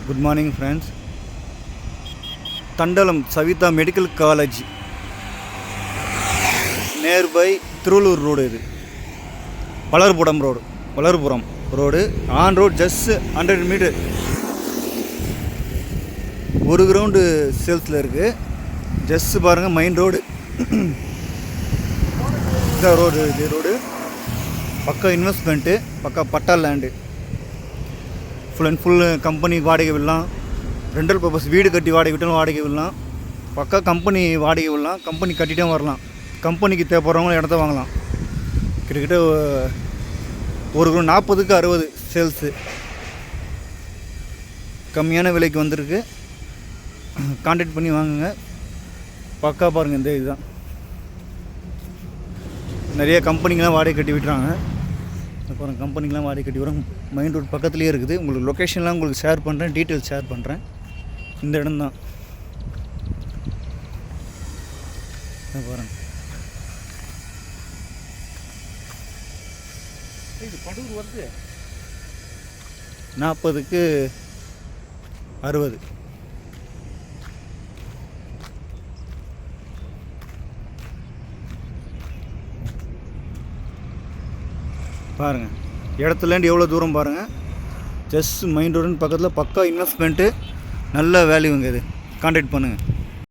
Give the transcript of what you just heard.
Good morning friends. Thandalam Saveetha medical college nearby Thiruvallur road. இது Valarpuram road on road just 100 metre. ஒரு ground சேல்ஸில் இருக்குது. Just பாருங்கள், மெயின் ரோடு இந்த ரோடு. இது ரோடு பக்கா இன்வெஸ்ட்மெண்ட்டு, பக்கா பட்டா land. Full and full company வாடகை விடலாம். ரெண்டல் பர்பஸ் வீடு கட்டி வாடகை விட்டாலும் வாடகை விடலாம். பக்கா கம்பெனி வாடகை விடலாம். கம்பெனி கட்டிகிட்டே வரலாம். கம்பெனிக்கு தேவைப்படுறவங்களும் இடத்த வாங்கலாம். கிட்டத்தட்ட ஒரு 40க்கு 60 சேல்ஸு. கம்மியான விலைக்கு வந்திருக்கு. கான்டாக்ட் பண்ணி வாங்குங்க. பக்கா பாருங்கள், இந்த இதுதான். நிறைய கம்பெனிங்கெலாம் வாடகை கட்டி விட்டுறாங்க. அப்புறம் கம்பெனிக்கெலாம் வாடகை கட்டி வரும். மெயின் ரோட் பக்கத்துலேயே இருக்குது. உங்களுக்கு லொக்கேஷன்லாம் உங்களுக்கு ஷேர் பண்ணுறேன், டீட்டெயில்ஸ் ஷேர் பண்ணுறேன். இந்த இடம் தான் பாருங்கள். இது படூர் வருது 40க்கு 60. பாருங்கள், இடத்துலேருந்து எவ்வளோ தூரம் பாருங்கள். ஜஸ்ட் மெயின் ரோடுன்னு பக்கத்தில் பக்கா இன்வெஸ்ட்மெண்ட்டு, நல்ல வேல்யூங்க. இது கான்டாக்ட் பண்ணுங்கள்.